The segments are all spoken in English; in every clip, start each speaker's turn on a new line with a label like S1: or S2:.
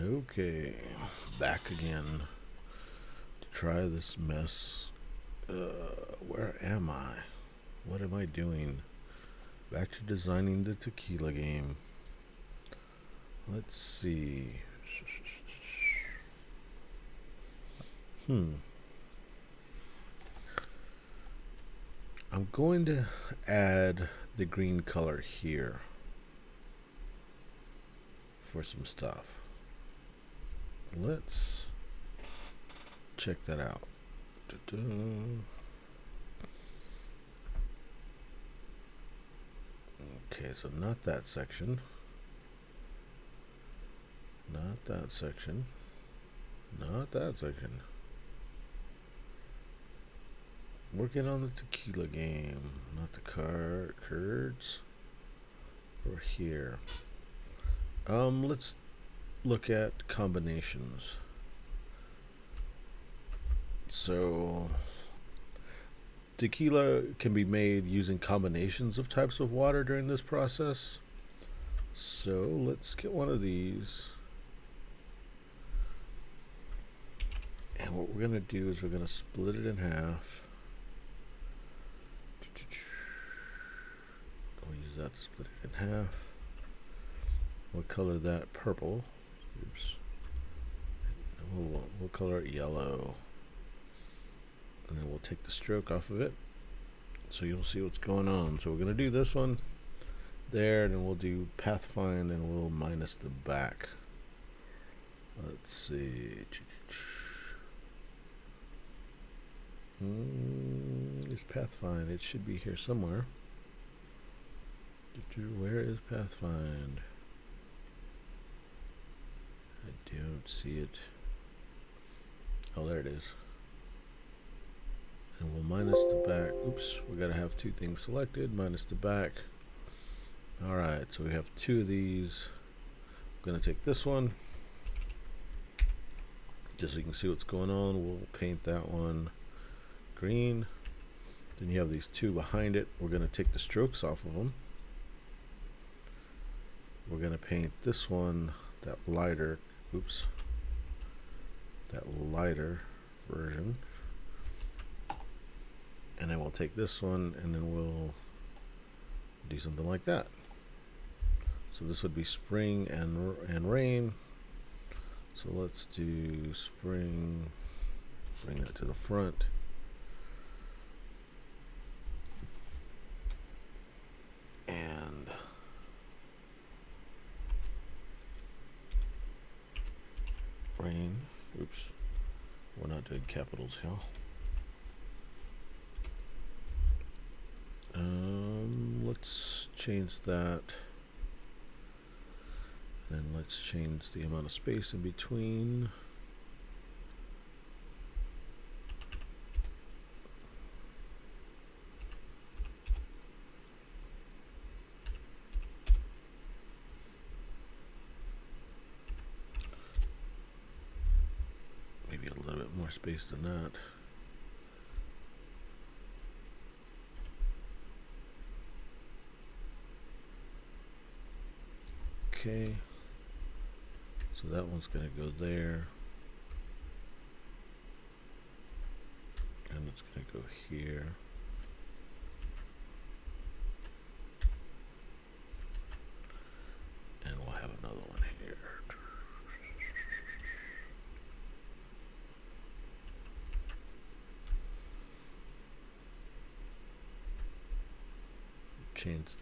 S1: Okay, back again to try this mess. Where am I? What am I doing? Back to designing the tequila game. Let's see. I'm going to add the green color here for some stuff. Let's check that out. Okay, so not that section. Not that section. Not that section. Working on the tequila game, not the curds. Or here. Let's look at combinations. So tequila can be made using combinations of types of water during this process. So let's get one of these. And what we're going to do is we're going to split it in half. I'll use that to split it in half. We'll color that purple. Oops. We'll color it yellow. And then we'll take the stroke off of it. So you'll see what's going on. So we're going to do this one there, and then we'll do pathfind, and we'll minus the back. Let's see. Is pathfind? It should be here somewhere. Where is pathfind? I don't see it. Oh, there it is. And we'll minus the back. Oops, we gotta have two things selected. Minus the back. Alright, so we have two of these. I'm gonna take this one, just so you can see what's going on. We'll paint that one green. Then you have these two behind it. We're gonna take the strokes off of them. We're gonna paint this one that lighter. Oops. That lighter version. And then we'll take this one and then we'll do something like that. So this would be spring and rain. So let's do spring, bring it to the front. And rain. Oops. We're not doing capitals, hell. Let's change that. And then let's change the amount of space in between. Maybe a little bit more space than that. Okay, so that one's going to go there, and it's going to go here. And we'll have another one here. Change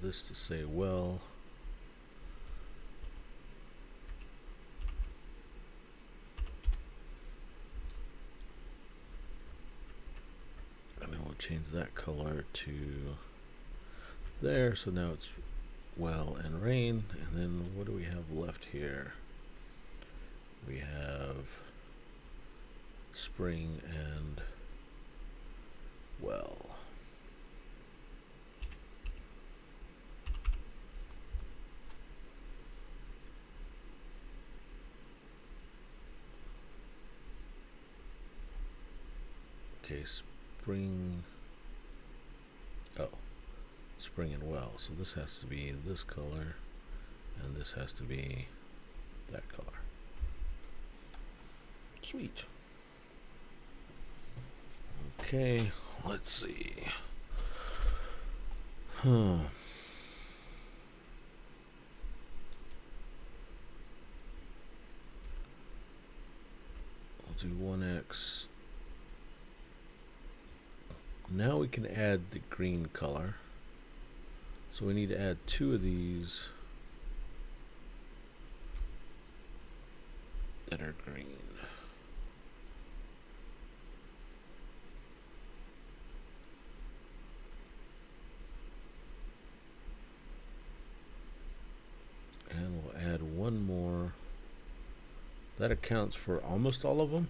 S1: this to say well. Change that color to there, so now it's well and rain. And then what do we have left here? We have spring and well. Okay, spring. Oh, spring and well. So this has to be this color, and this has to be that Sweet. Okay, let's see. Huh. We'll do 1x. Now we can add the green color. So we need to add 2 of these that are green. And we'll add 1 more. That accounts for almost all of them.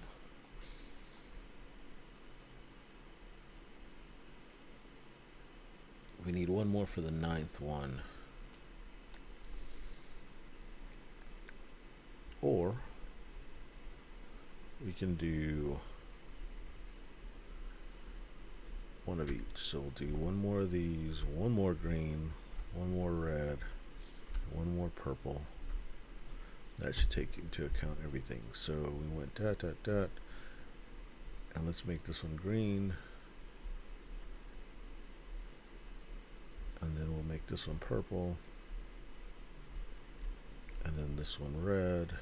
S1: We need 1 more for the 9th one. Or we can do 1 of each. So we'll do 1 more of these, 1 more green, 1 more red, 1 more purple. That should take into account everything. So we went dot dot dot, and let's make this one green, and then we'll make this one purple, and then this one red,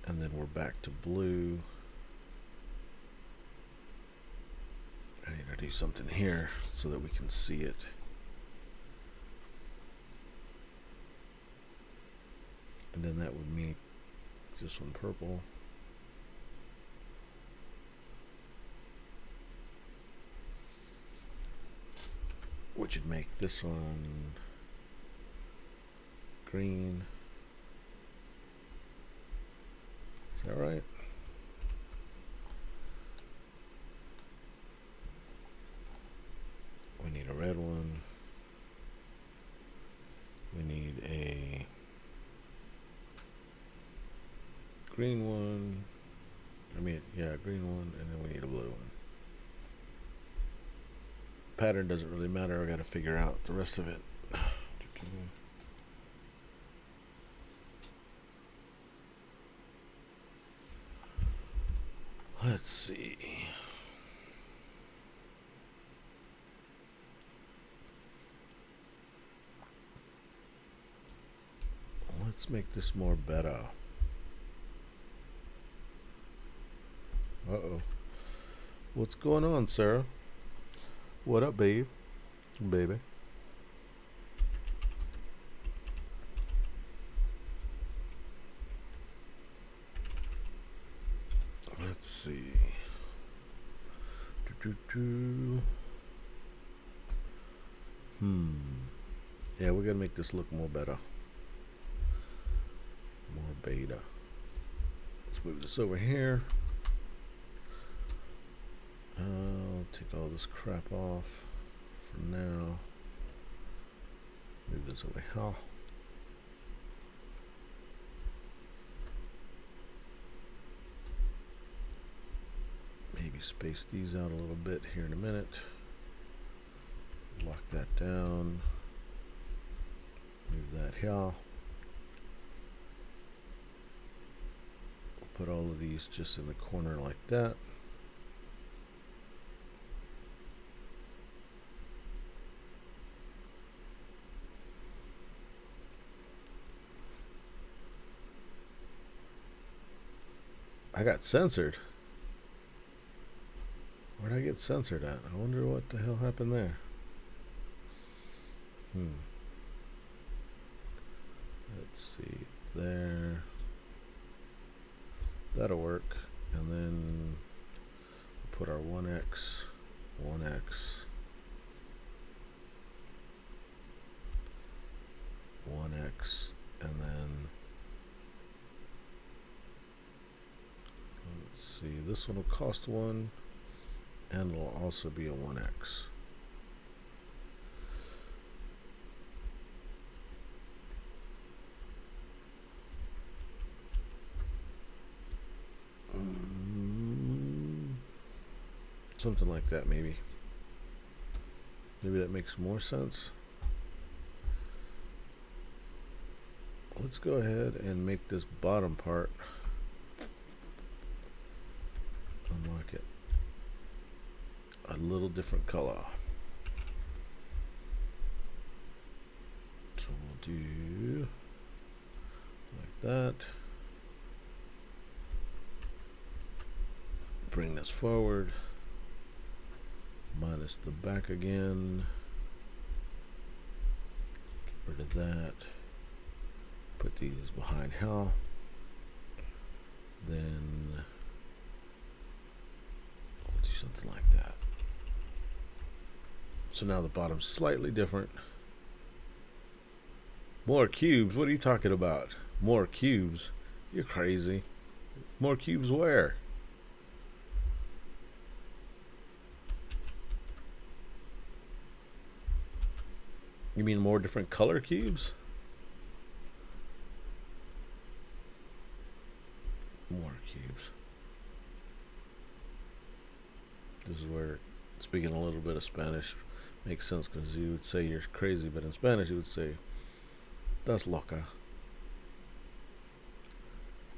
S1: and then we're back to blue. I need to do something here so that we can see it. And then that would make this one purple. Which would make this one green. Is that right? We need a red one. We need a green one. Green one, and then we need a blue one. Pattern doesn't really matter. I got to figure out the rest of it. Let's see. Let's make this more better. Uh-oh. What's going on, Sarah? What up, babe? Baby. Let's see. Yeah, we're gonna make this look more better. More beta. Let's move this over here. I'll take all this crap off for now. Move this over here. Maybe space these out a little bit here in a minute. Lock that down. Move that here. We'll put all of these just in the corner like that. I got censored. Where'd I get censored at? I wonder what the hell happened there. Let's see. There. That'll work. And then we'll put our 1x, 1x, 1x, and then let's see, this one will cost 1, and it'll also be a 1x. Something like that, maybe. Maybe that makes more sense. let's go ahead and make this bottom part, unlock it, a little different color. So we'll do like that. Bring this forward, minus the back again. Get rid of that. Put these behind hell. Then we'll do something like that. So now the bottom's slightly different. More cubes? What are you talking about? More cubes? You're crazy. More cubes where? You mean more different color cubes? More cubes. This is where speaking a little bit of Spanish makes sense, because you would say you're crazy, but in Spanish you would say, "Das loca."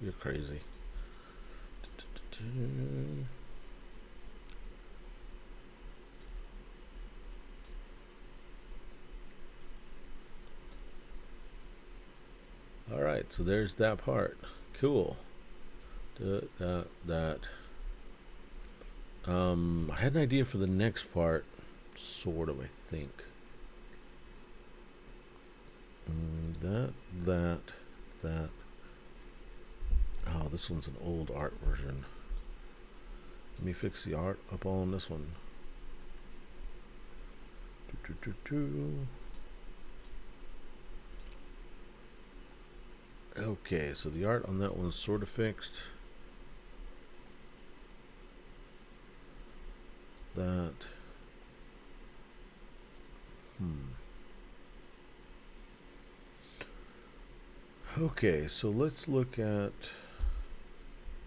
S1: You're crazy. All right, so there's that part. Cool. That. I had an idea for the next part, sort of, I think. That. Oh, this one's an old art version. Let me fix the art up on this one. Okay, so the art on that one's sort of fixed. That. Okay, so let's look at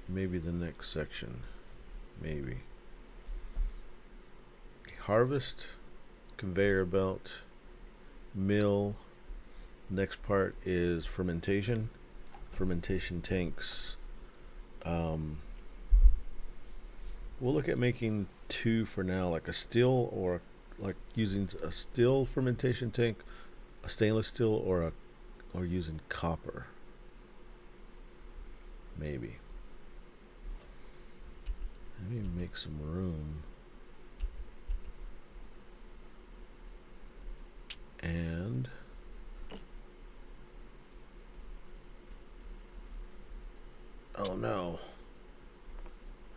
S1: maybe the next section. Maybe. Harvest, conveyor belt, mill. Next part is fermentation. Fermentation tanks. We'll look at making two for now, like a steel, or like using a steel fermentation tank, a stainless steel, or using copper. Maybe. Let me make some room. And oh no,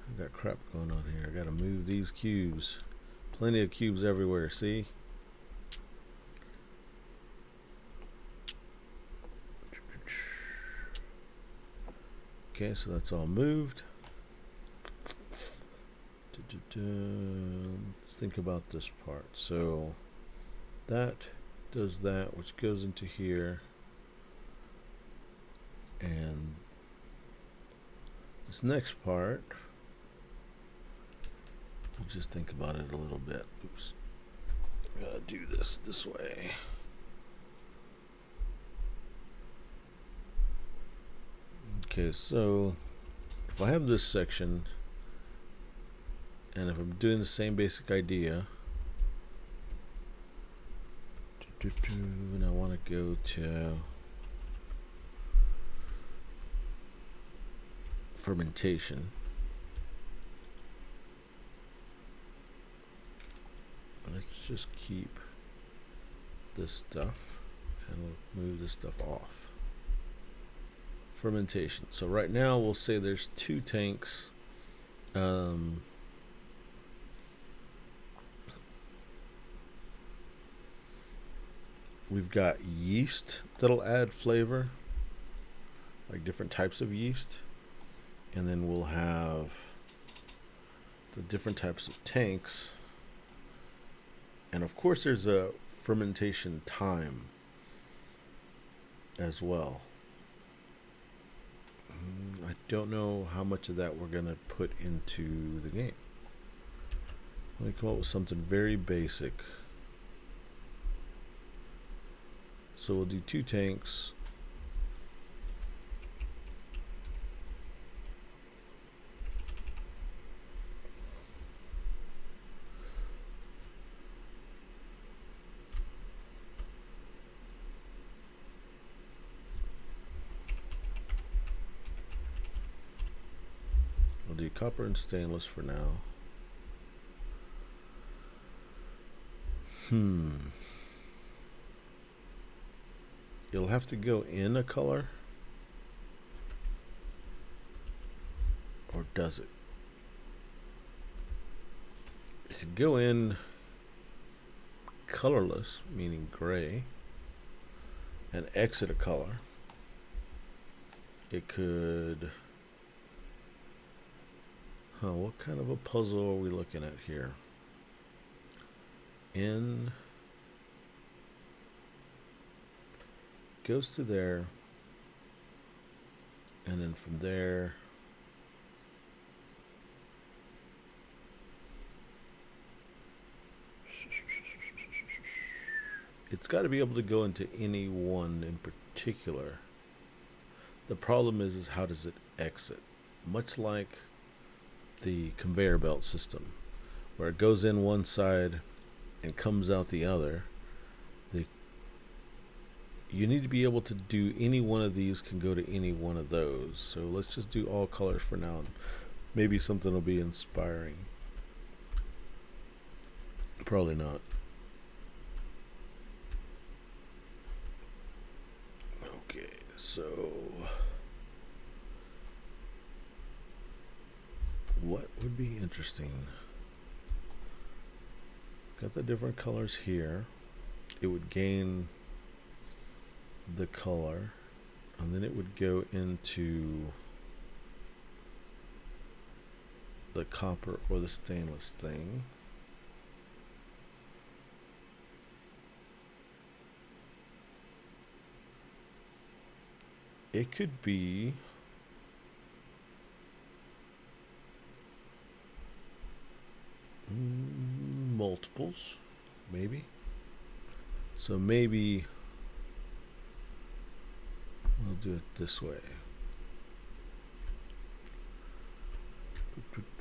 S1: I got crap going on here. I gotta move these cubes. Plenty of cubes everywhere, see? Okay, so that's all moved. Let's think about this part. So that does that, which goes into here. And this next part, we'll just think about it a little bit. Oops. Gotta do this way. Okay, so if I have this section, and if I'm doing the same basic idea, and I want to go to fermentation. Let's just keep this stuff, and we'll move this stuff off. Fermentation. So right now we'll say there's two tanks. We've got yeast that'll add flavor, like different types of yeast, and then we'll have the different types of tanks, and of course there's a fermentation time as well. I don't know how much of that we're gonna put into the game. Let me come up with something very basic. So we'll do two tanks. copper and stainless for now. You'll have to go in a color. Or does it? It could go in colorless, meaning gray, and exit a color. It could... what kind of a puzzle are we looking at here? In... goes to there, and then from there... it's got to be able to go into any one in particular. The problem is how does it exit? Much like the conveyor belt system, where it goes in one side and comes out the other. You need to be able to do any one of these can go to any one of those. So let's just do all colors for now. Maybe something will be inspiring. Probably not. Okay, so what would be interesting? Got the different colors here. It would gain the color, and then it would go into the copper or the stainless thing. It could be multiples, maybe. So maybe we'll do it this way.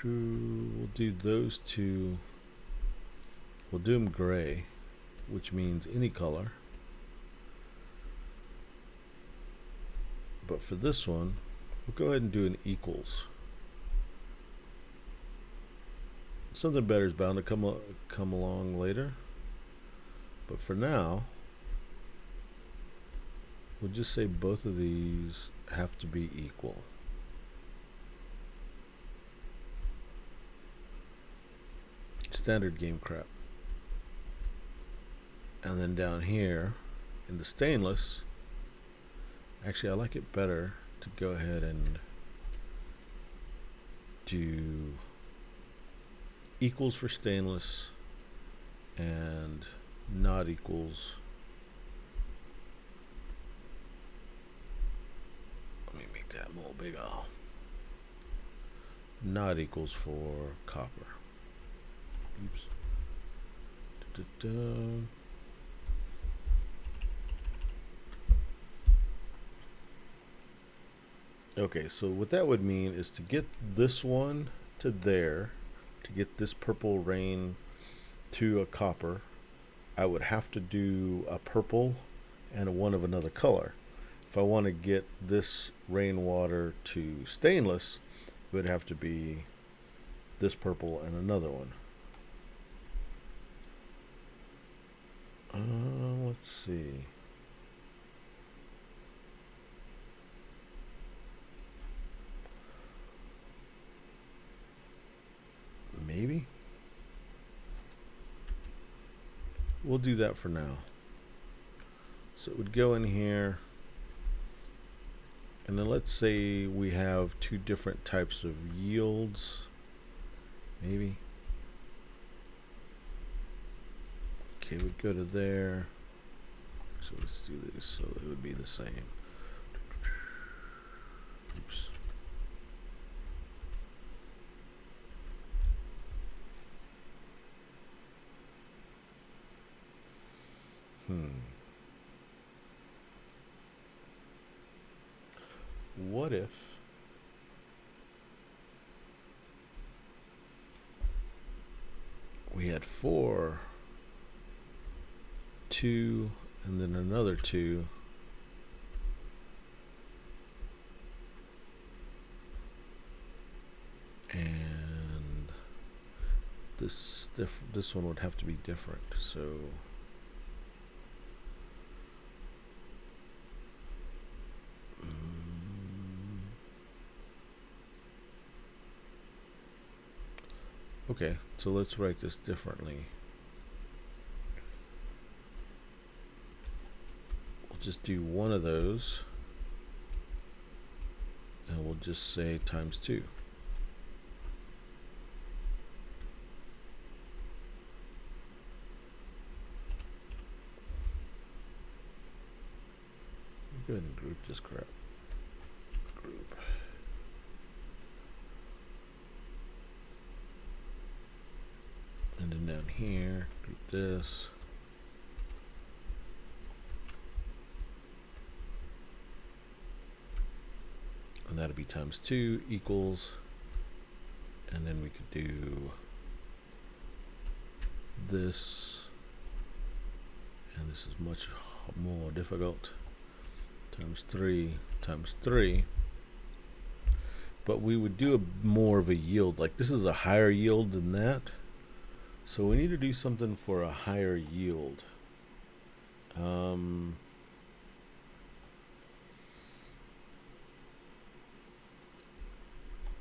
S1: We'll do those two. We'll do them gray, which means any color. But for this one, we'll go ahead and do an equals. Something better is bound to come along later. But for now, we'll just say both of these have to be equal. Standard game crap. And then down here in the stainless, actually I like it better to go ahead and do equals for stainless and not equals. Let me make that a little bigger. Not equals for copper. Oops. Okay, so what that would mean is to get this one to there, to get this purple rain to a copper, I would have to do a purple and one of another color. If I want to get this rainwater to stainless, it would have to be this purple and another one. Let's see. Maybe. We'll do that for now. So it would go in here. And then let's say we have two different types of yields. Maybe. Okay, we'd go to there. So let's do this so that it would be the same. Oops. What if we had 4, 2, and then another 2, and this one would have to be different. So okay, so let's write this differently. We'll just do one of those, and we'll just say times 2. Go ahead and group this crap. Group. And then down here, group this. And that'll be times 2 equals. And then we could do this. And this is much more difficult. Times 3 times 3. But we would do more of a yield. Like this is a higher yield than that. So we need to do something for a higher yield.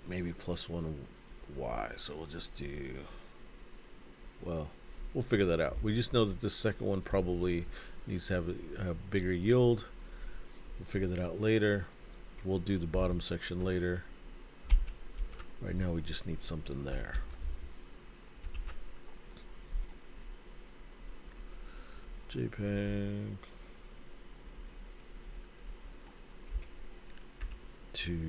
S1: Maybe +1y. So we'll just do, well, we'll figure that out. We just know that this second one probably needs to have a bigger yield. We'll figure that out later. We'll do the bottom section later. Right now we just need something there. JPEG to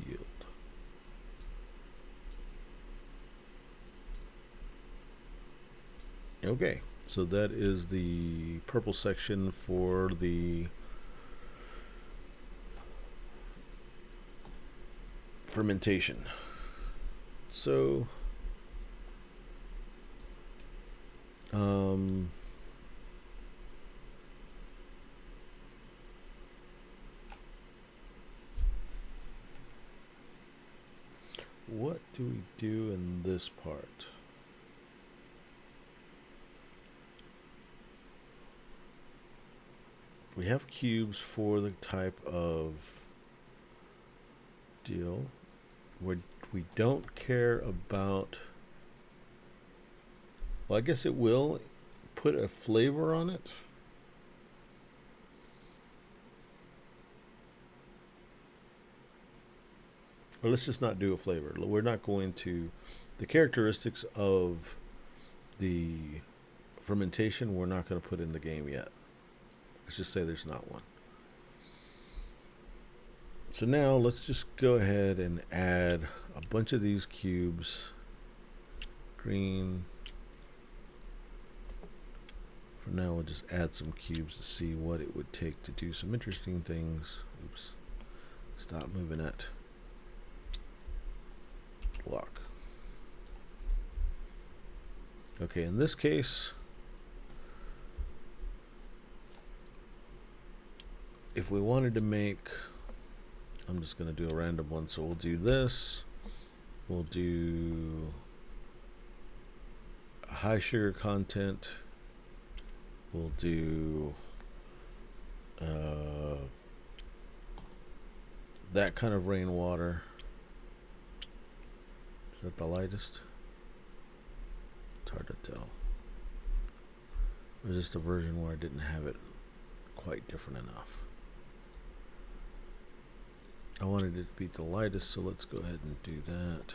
S1: yield. Okay, so that is the purple section for the fermentation. So what do we do in this part? We have cubes for the type of deal. We don't care about, well, I guess it will put a flavor on it. Or let's just not do a flavor. We're not going to, the characteristics of the fermentation we're not going to put in the game yet. Let's just say there's not one. So now let's just go ahead and add a bunch of these cubes. Green. For now we'll just add some cubes to see what it would take to do some interesting things. Oops. Stop moving that block. Okay, in this case, if we wanted to make, I'm just going to do a random one, so we'll do this. We'll do a high sugar content. We'll do that kind of rainwater. Is that the lightest? It's hard to tell. There's just a version where I didn't have it quite different enough. I wanted it to be the lightest, so let's go ahead and do that.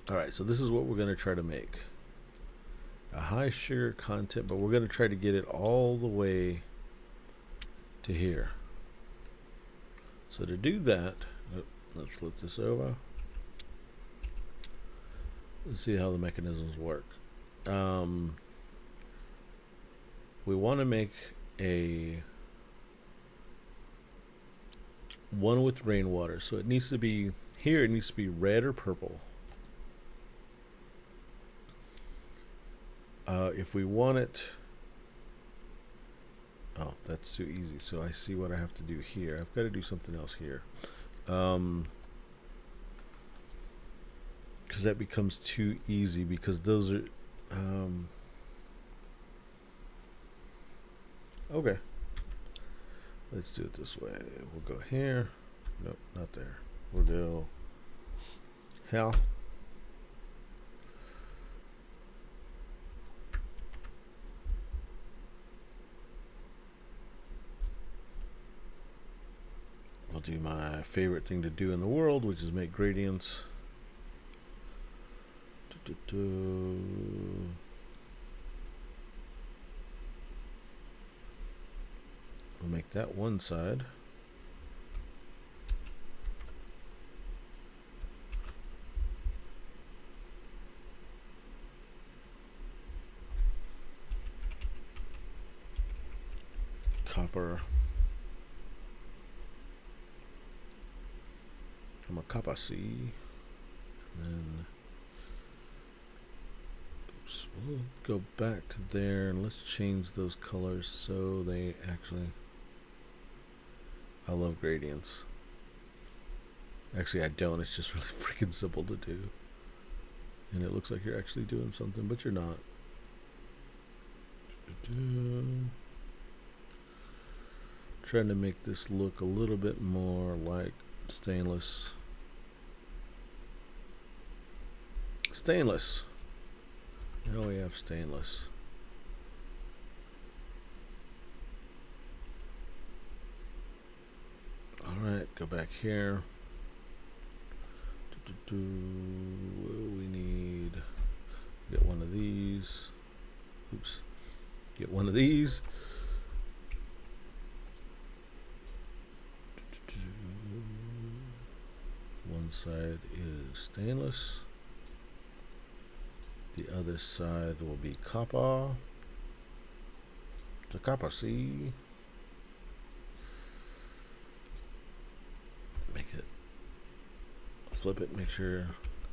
S1: Alright, so this is what we're going to try to make. A high sugar content, but we're going to try to get it all the way to here. So to do that, let's flip this over. Let's see how the mechanisms work. We want to make a one with rainwater, so it needs to be Here it needs to be red or purple. If we want it, oh, that's too easy. So I see what I have to do here. I've got to do something else here. Because that becomes too easy, because those are okay, let's do it this way. We'll go here. Nope, not there. We'll go hell. I'll do my favorite thing to do in the world, which is make gradients. We'll make that one side. Copper. I'm a copper C. And then we'll go back to there and let's change those colors so they actually. I love gradients. Actually, I don't. It's just really freaking simple to do. And it looks like you're actually doing something, but you're not. Trying to make this look a little bit more like stainless. Stainless. Now we have stainless. Alright, go back here. We need, get one of these. Oops. Get one of these. One side is stainless. The other side will be copper. The copper C. Make it, flip it, make sure,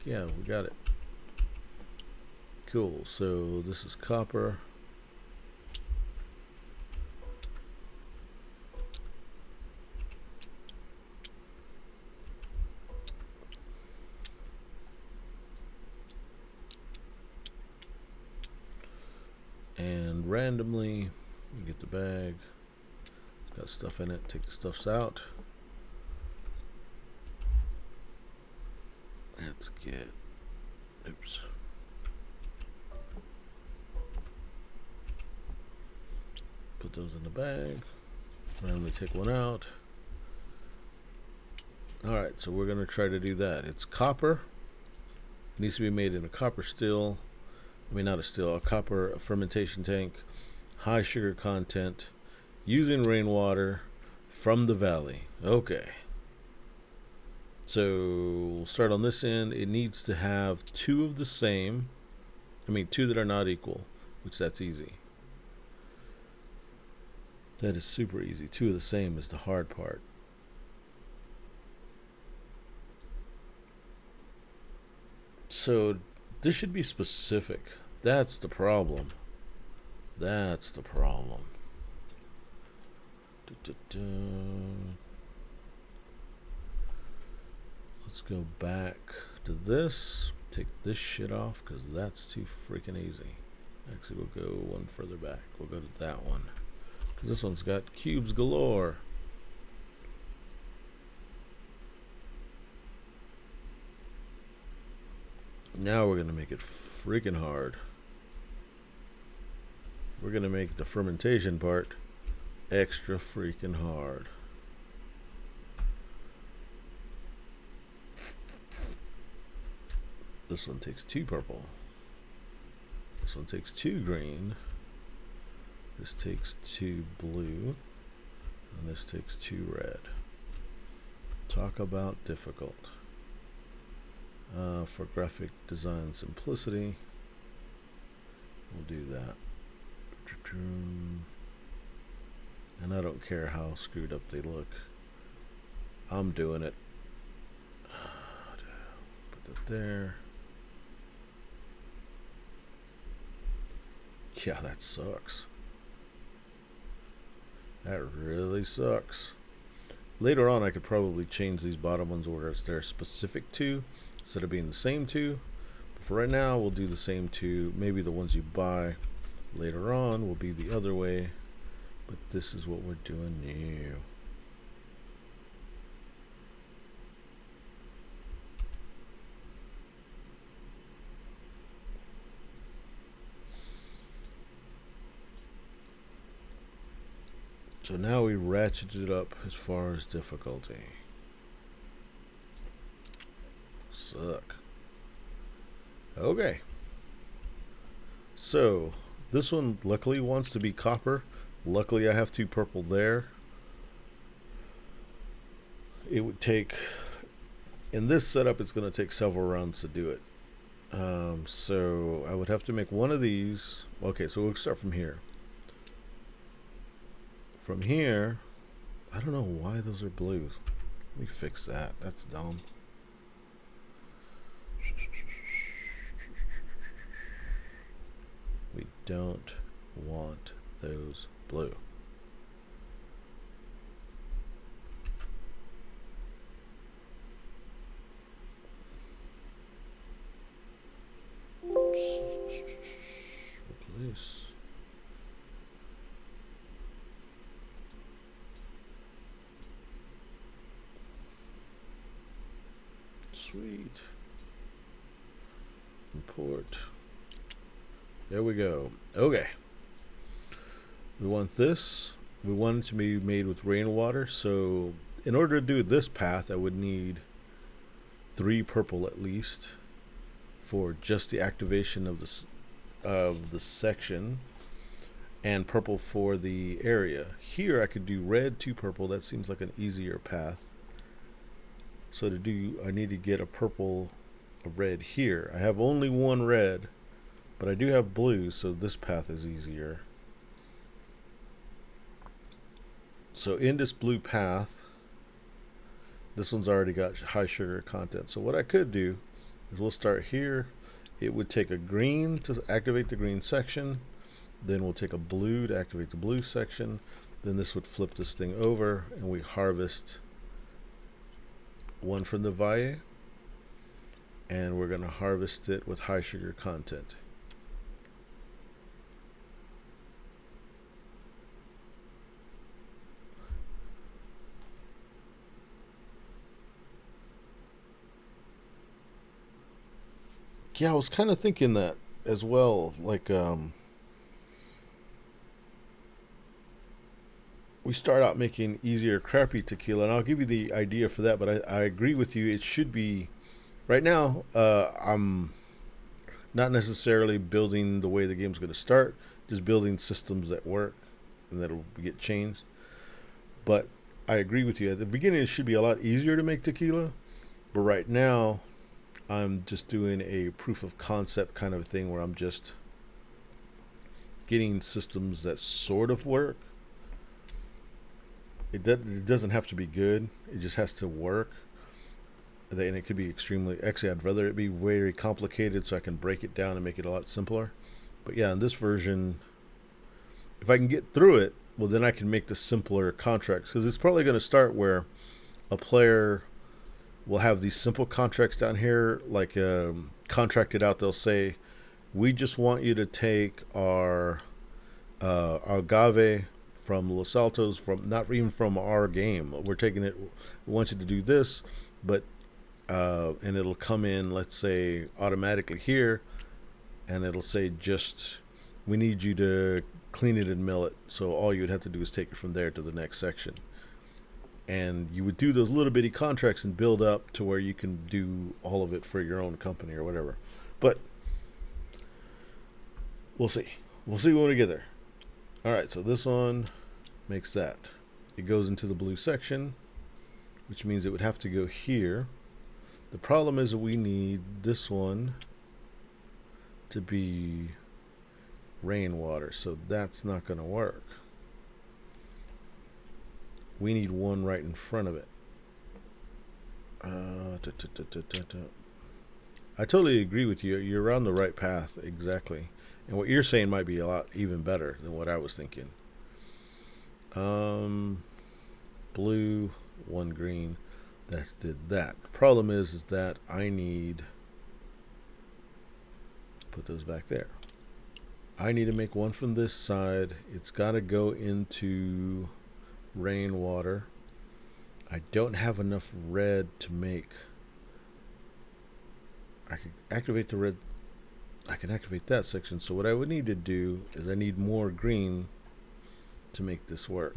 S1: yeah, we got it. Cool, so this is copper. And randomly, you get the bag. It's got stuff in it, take the stuffs out. Let's get, oops. Put those in the bag. Randomly take one out. Alright, so we're going to try to do that. It's copper. It needs to be made in a copper still. I mean, not a still, a copper fermentation tank. High sugar content. Using rainwater from the valley. Okay. So we'll start on this end. It needs to have two of the same. I mean, two that are not equal, which that's easy. That is super easy. Two of the same is the hard part. So this should be specific. That's the problem. That's the problem. Let's go back to this. Take this shit off because that's too freaking easy. Actually, we'll go one further back. We'll go to that one because this one's got cubes galore. Now we're going to make it freaking hard. We're going to make the fermentation part extra freaking hard. This one takes 2 purple. This one takes 2 green. This takes 2 blue. And this takes 2 red. Talk about difficult. For graphic design simplicity, we'll do that. And I don't care how screwed up they look. I'm doing it. that there. Yeah, that sucks. That really sucks. Later on, I could probably change these bottom ones where they're specific to, instead of being the same two. But for right now, we'll do the same two. Maybe the ones you buy later on will be the other way. But this is what we're doing now. So now we ratcheted it up as far as difficulty. Suck. Okay. So this one luckily wants to be copper. Luckily I have 2 purple there. It would take, in this setup, it's going to take several rounds to do it. So I would have to make one of these. Okay, so we'll start from here. From here, I don't know why those are blues. Let me fix that. That's dumb. We don't want those blue. Replace. Sweet. Import. There we go. Okay. We want this. We want it to be made with rainwater. So in order to do this path, I would need 3 purple at least for just the activation of the section, and purple for the area. Here I could do red, 2 purple. That seems like an easier path. So to do, I need to get a purple, a red here. I have only 1 red, but I do have blue, so this path is easier. So in this blue path, this one's already got high sugar content. So what I could do is we'll start here. It would take a green to activate the green section. Then we'll take a blue to activate the blue section. Then this would flip this thing over, and we harvest 1 from the valle, and we're going to harvest it with high sugar content. Yeah, I was kind of thinking that as well. Like, we start out making easier crappy tequila, and I'll give you the idea for that. But I agree with you. It should be right now. I'm not necessarily building the way the game's going to start, just building systems that work and that'll get changed. But I agree with you. At the beginning, it should be a lot easier to make tequila, but right now, I'm just doing a proof of concept kind of thing where I'm just getting systems that sort of work. It doesn't have to be good. It just has to work. And it could be extremely, actually I'd rather it be very complicated so I can break it down and make it a lot simpler. But yeah, in this version, if I can get through it, well then I can make the simpler contracts, because it's probably going to start where a player will have these simple contracts down here, like contracted out. They'll say, we just want you to take our agave from Los Altos, from not even from our game. We're taking it. We want you to do this, but and it'll come in, let's say, automatically here, and it'll say just we need you to clean it and mill it. So all you would have to do is take it from there to the next section. And you would do those little bitty contracts and build up to where you can do all of it for your own company or whatever. But we'll see. We'll see when we get there. All right, so this one makes that. It goes into the blue section, which means it would have to go here. The problem is that we need this one to be rainwater, so that's not going to work. We need one right in front of it. I totally agree with you. You're on the right path, exactly. And what you're saying might be a lot even better than what I was thinking. Um, blue, one green. That did that. The problem is that I need put those back there. I need to make one from this side. It's got to go into rainwater. I don't have enough red to make. I could activate the red. I can activate that section. So what I would need to do is I need more green to make this work.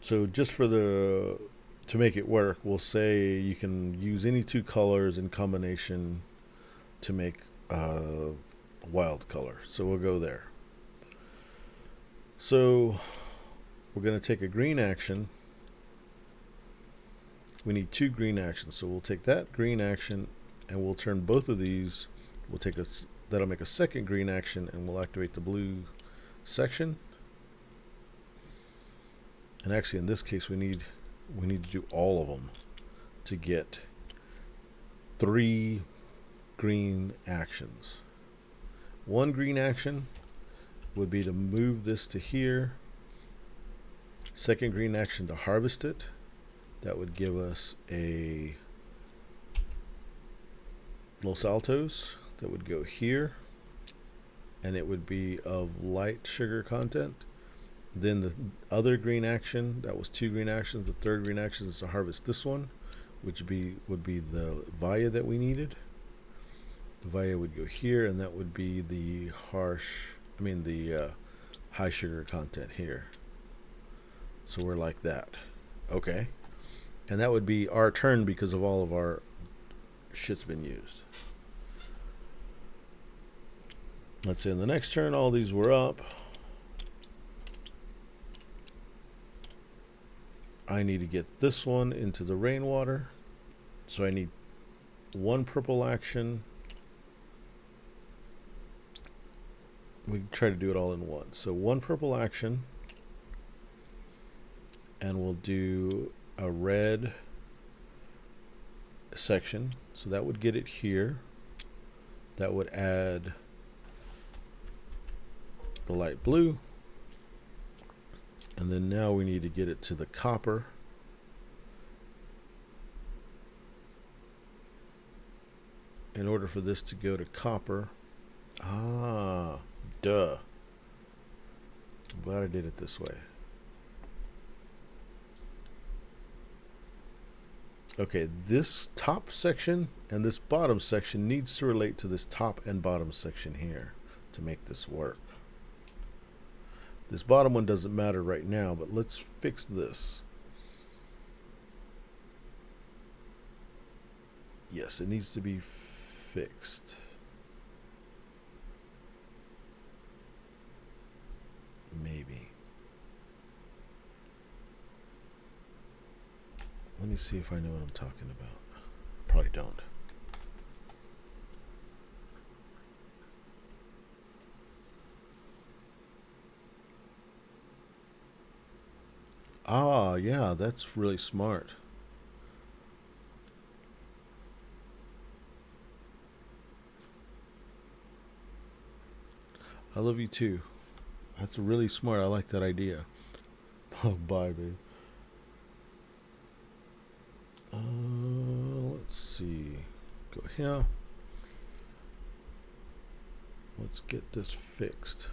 S1: So just for the to make it work, we'll say you can use any two colors in combination to make a wild color. So we'll go there. So we're going to take a green action. We need two green actions. So we'll take that green action and we'll turn both of these. We'll take a, that'll make a second green action and we'll activate the blue section. And actually in this case we need to do all of them to get 3 green actions. One green action would be to move this to here. Second green action to harvest it. That would give us a Los Altos that would go here, and it would be of light sugar content. Then the other green action, that was 2 green actions. The third green action is to harvest this one, which would be the Vaya that we needed. The Vaya would go here, and that would be the high sugar content here. So we're like that. Okay. And that would be our turn because of all of our shit's been used. Let's say in the next turn all these were up. I need to get this one into the rainwater. So I need one purple action. We can try to do it all in one. So one purple action. And we'll do a red section. So that would get it here. That would add the light blue. And then now we need to get it to the copper. In order for this to go to copper. Ah, duh. I'm glad I did it this way. Okay, this top section and this bottom section needs to relate to this top and bottom section here to make this work. This bottom one doesn't matter right now, but let's fix this. Yes, it needs to be fixed. Maybe. Let me see if I know what I'm talking about. Probably don't. Ah, yeah, that's really smart. I love you too. That's really smart. I like that idea. Oh, bye, babe. Let's see. Go here. Let's get this fixed.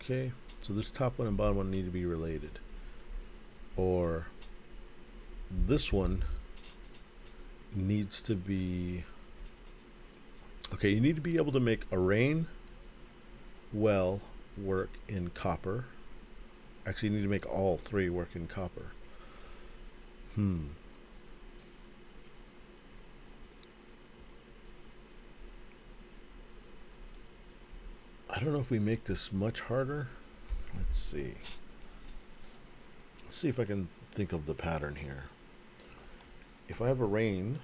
S1: Okay, so this top one and bottom one need to be related. Or this one needs to be... Okay, you need to be able to make a rain well work in copper. Actually, you need to make all 3 work in copper. I don't know if we make this much harder. Let's see. Let's see if I can think of the pattern here. if I have a rain,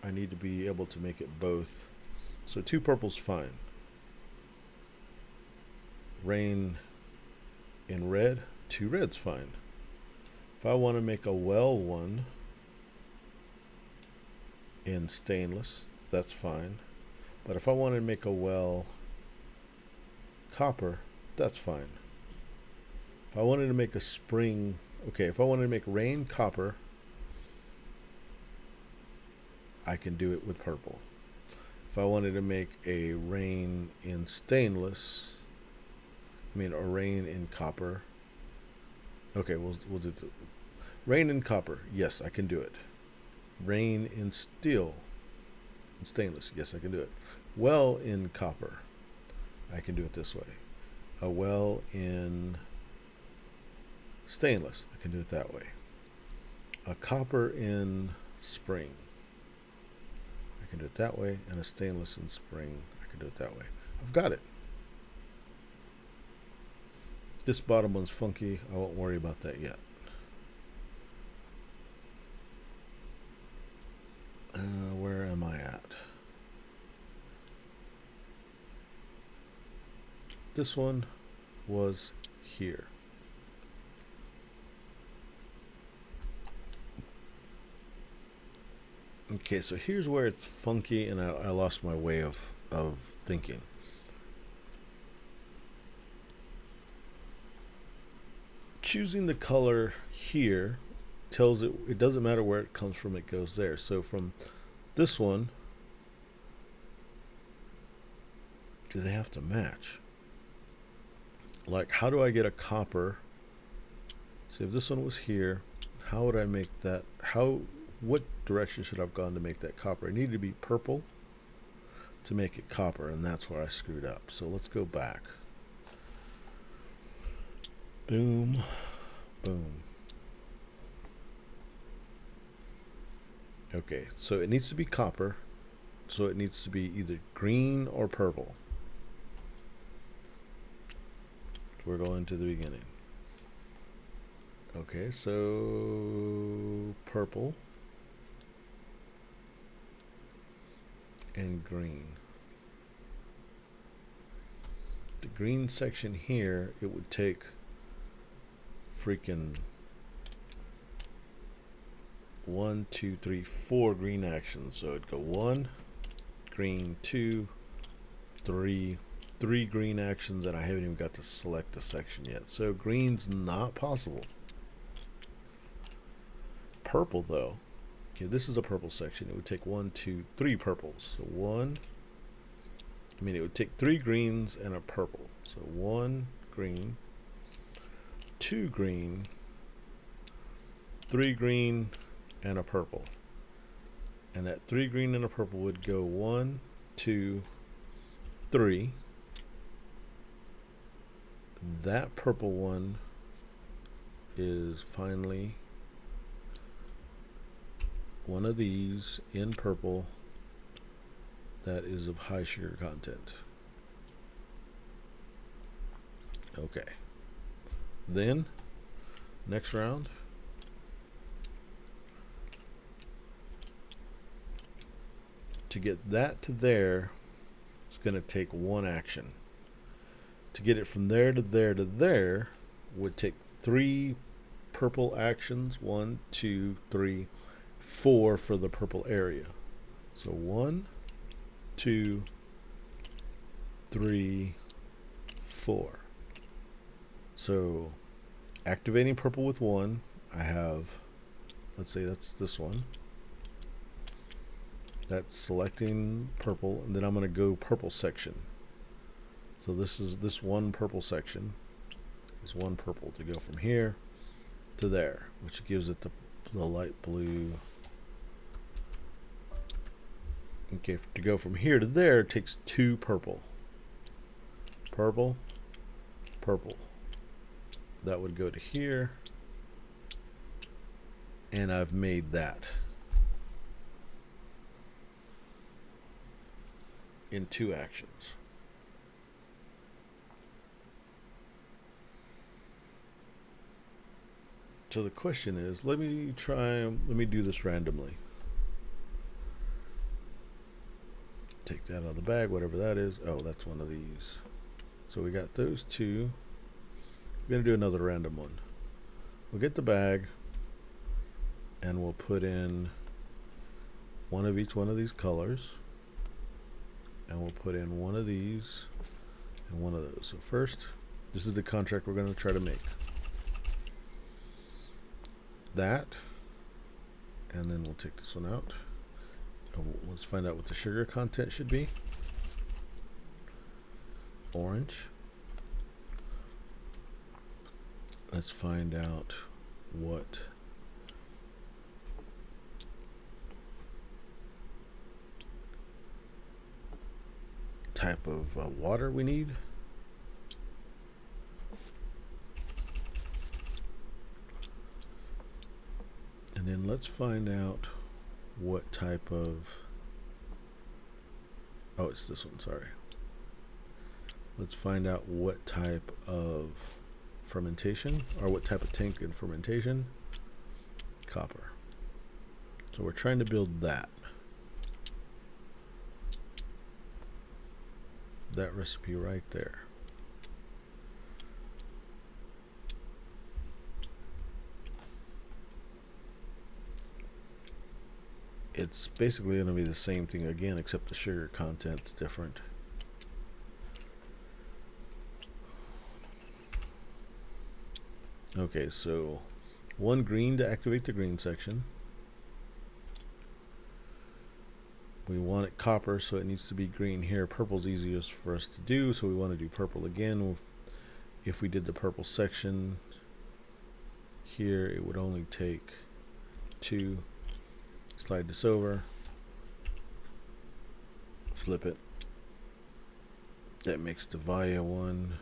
S1: I need to be able to make it both. So 2 purple's fine. Rain in red, 2 red's fine. If I want to make a well one in stainless, that's fine. But if I want to make a well copper, that's fine. If I wanted to make a spring, okay, if I wanted to make rain copper, I can do it with purple. If I wanted to make a rain in stainless, or rain in copper. Okay, we'll do rain in copper. Yes, I can do it. Rain in steel, in stainless. Yes, I can do it. Well in copper, I can do it this way. A well in stainless, I can do it that way. A copper in spring, I can do it that way. And a stainless in spring, I can do it that way. I've got it. This bottom one's funky. I won't worry about that yet. Where am I at? This one was here. Okay, so here's where it's funky and I lost my way of thinking. Choosing the color here tells it doesn't matter where it comes from, it goes there. So from this one, do they have to match? Like, how do I get a copper? See, if this one was here, how would I make that? What direction should I have gone to make that copper? It needed to be purple to make it copper, and that's where I screwed up. So let's go back. Boom, boom. Okay, so it needs to be copper, so it needs to be either green or purple. We're going to the beginning. Okay, so purple and green. The green section here, it would take freaking 1, 2, 3, 4 green actions. So it'd go 1 green, 2, 3 green actions, and I haven't even got to select a section yet. So green's not possible. Purple though, okay, this is a purple section. It would take 1, 2, 3 purples. So it would take 3 greens and a purple. So 1 green, 2 green, 3 green, and a purple. And that 3 green and a purple would go 1, 2, 3. That purple one is finally one of these in purple that is of high sugar content. Okay. Then, next round, to get that to there, it's going to take 1 action. To get it from there to there to there would take 3 purple actions. 1, 2, 3, 4 for the purple area. So 1, 2, 3, 4. So activating purple with 1, I have, let's say that's this one. That's selecting purple, and then I'm going to go purple section. So this is this 1 purple section. Is 1 purple to go from here to there, which gives it the light blue. Okay, to go from here to there, it takes 2 purple. Purple, purple. That would go to here, and I've made that in 2 actions. So the question is, let me do this randomly. Take that out of the bag, whatever that is. Oh, that's one of these. So we got those two. We're going to do another random one. We'll get the bag, and we'll put in one of each one of these colors. And we'll put in one of these and one of those. So first, this is the contract we're going to try to make. That, and then we'll take this one out. Let's find out what the sugar content should be. Orange. Let's find out what type of water we need. And then let's find out what type of, oh, it's this one, sorry. Let's find out what type of fermentation, or what type of tank in fermentation. Copper. So we're trying to build that recipe right there. It's basically going to be the same thing again, except the sugar content's different. Okay, so one green to activate the green section. We want it copper, so it needs to be green here. Purple's easiest for us to do, so we want to do purple again. If we did the purple section here, it would only take 2. Slide this over, flip it. That makes the Via one,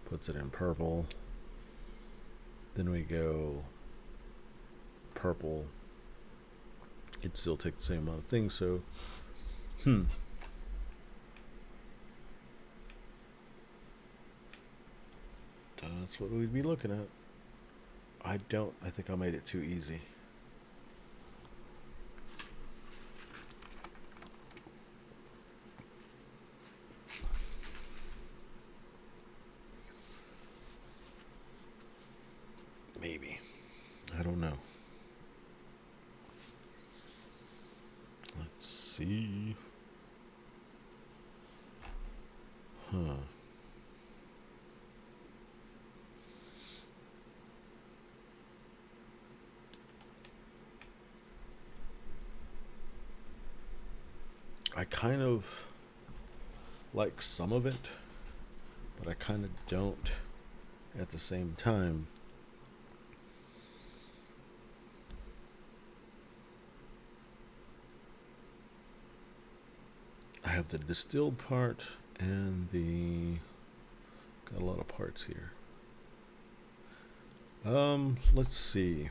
S1: puts it in purple. Then we go purple. It still takes the same amount of things, so that's what we'd be looking at. I think I made it too easy. Maybe. I don't know. Let's see. I kind of like some of it, but I kind of don't at the same time. I have the distilled part and got a lot of parts here. Let's see.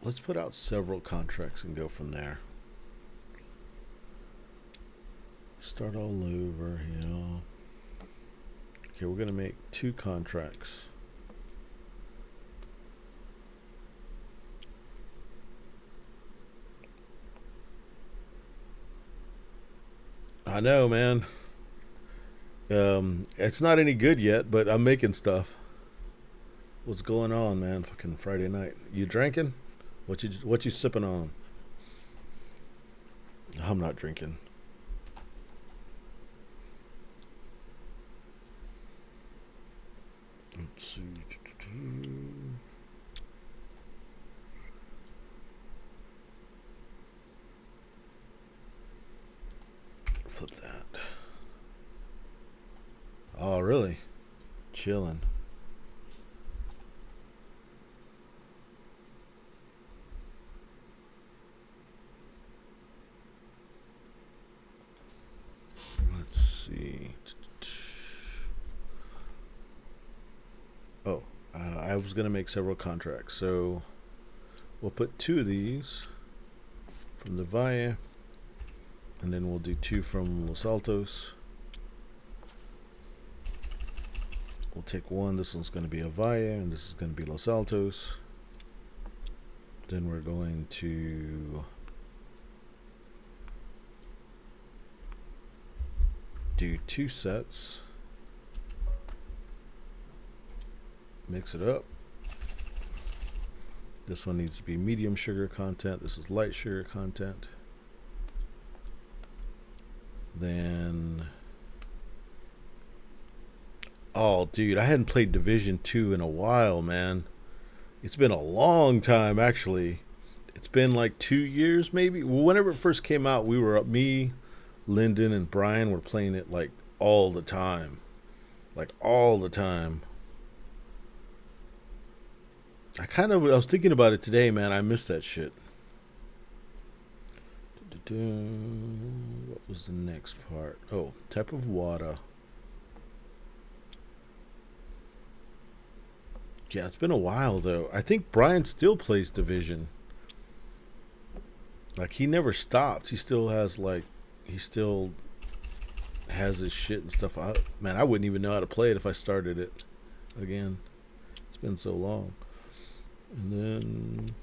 S1: Let's put out several contracts and go from there. Start all over here. Okay, we're going to make 2 contracts. I know, man. It's not any good yet, but I'm making stuff. What's going on, man? Fucking Friday night. You drinking? What you sipping on? I'm not drinking. Let's see. Flip that. Oh, really? Chilling. Let's see. Oh, I was going to make several contracts. So we'll put 2 of these from the Valle, and then we'll do 2 from Los Altos. We'll take one. This one's going to be a Valle, and this is going to be Los Altos. Then we're going to do 2 sets. Mix it up. This one needs to be medium sugar content. This is light sugar content. Then, oh dude, I hadn't played Division 2 in a while, man. It's been a long time, actually. It's been like 2 years, maybe. Well, whenever it first came out, we were me, Lyndon, and Brian were playing it like all the time. Like all the time. I was thinking about it today, man. I missed that shit. What was the next part? Oh, type of water. Yeah, it's been a while, though. I think Brian still plays Division. Like, he never stops. He still has his shit and stuff. Man, I wouldn't even know how to play it if I started it again. It's been so long. And then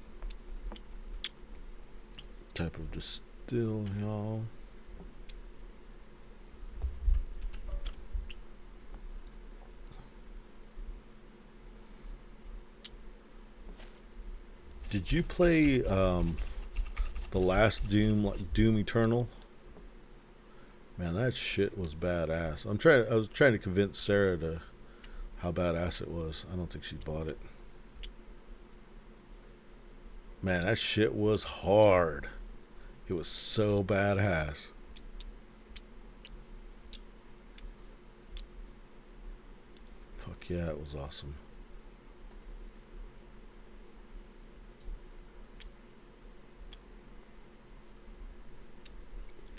S1: type of distill, y'all. Did you play the last Doom, like Doom Eternal? Man, that shit was badass. I was trying to convince Sarah to how badass it was. I don't think she bought it. Man, that shit was hard. It was so badass. Fuck yeah, it was awesome.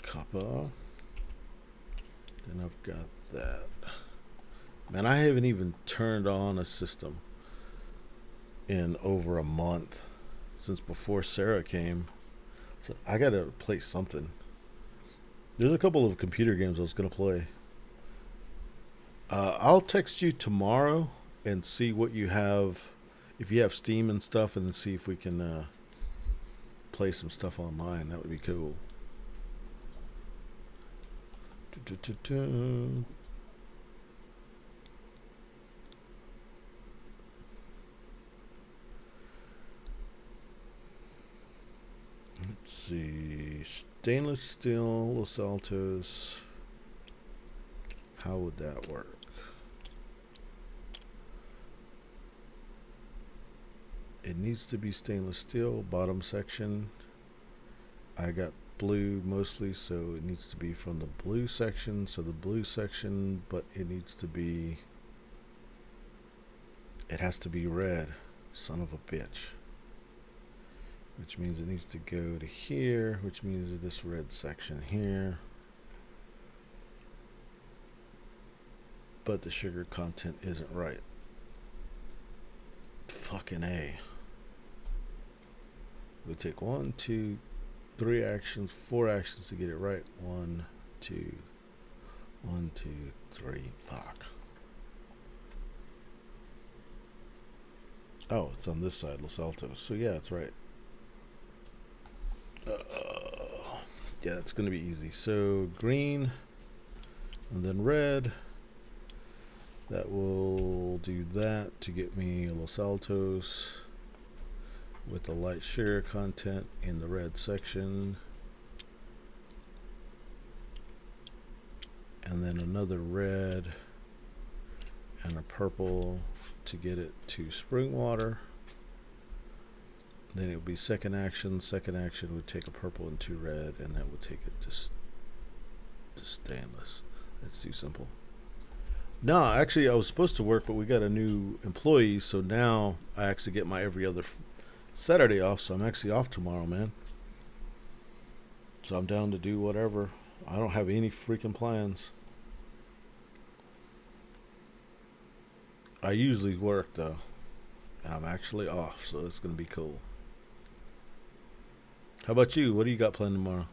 S1: Copper. Then I've got that. Man, I haven't even turned on a system in over a month. Since before Sarah came. So I gotta play something. There's a couple of computer games I was gonna play. I'll text you tomorrow and see what you have, if you have Steam and stuff, and then see if we can play some stuff online. That would be cool. Let's see. Stainless steel, Los Altos. How would that work? It needs to be stainless steel, bottom section. I got blue mostly, so it needs to be from the blue section. So the blue section, but it needs to be, it has to be red. Son of a bitch. Which means it needs to go to here, which means this red section here. But the sugar content isn't right. Fucking A. We'll take 1, 2, 3 actions, 4 actions to get it right. 1, 2, 1, 2, 3. Fuck. Oh, it's on this side, Los Altos. So yeah, it's right. Yeah, it's gonna be easy. So green, and then red. That will do that to get me Los Altos with the light sugar content in the red section. And then another red and a purple to get it to spring water. Then it would be second action. Second action would take a purple and 2 red, and that would take it to stainless. That's too simple. No, actually, I was supposed to work, but we got a new employee, so now I actually get my every other Saturday off, so I'm actually off tomorrow, man. So I'm down to do whatever. I don't have any freaking plans. I usually work, though. I'm actually off, so it's going to be cool. How about you? What do you got planned tomorrow?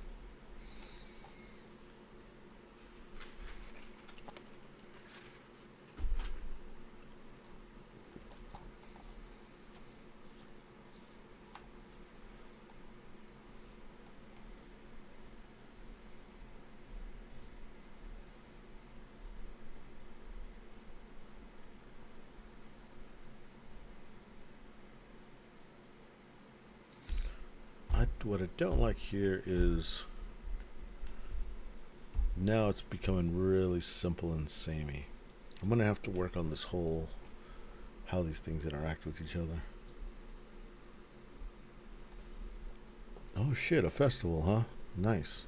S1: What I don't like here is now it's becoming really simple and samey. I'm gonna have to work on this whole how these things interact with each other. Oh shit, a festival, huh? Nice.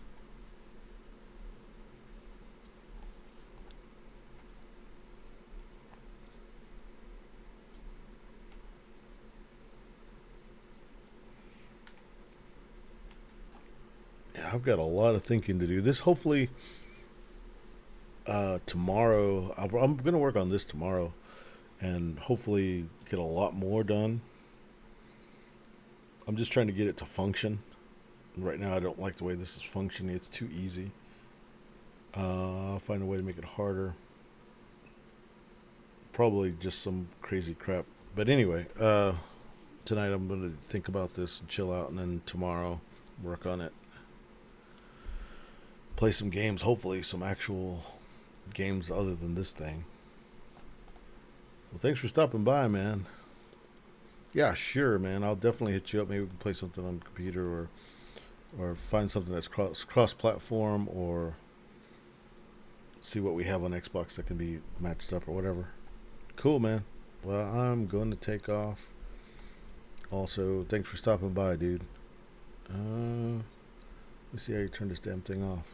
S1: Yeah, I've got a lot of thinking to do. This hopefully tomorrow. I'm gonna work on this tomorrow, and hopefully get a lot more done. I'm just trying to get it to function. Right now, I don't like the way this is functioning. It's too easy. I'll find a way to make it harder. Probably just some crazy crap. But anyway, tonight I'm gonna think about this and chill out, and then tomorrow work on it. Play some games. Hopefully, some actual games other than this thing. Well, thanks for stopping by, man. Yeah, sure, man. I'll definitely hit you up. Maybe we can play something on the computer, or find something that's cross platform, or see what we have on Xbox that can be matched up or whatever. Cool, man. Well, I'm going to take off. Also, thanks for stopping by, dude. Let's see how you turn this damn thing off.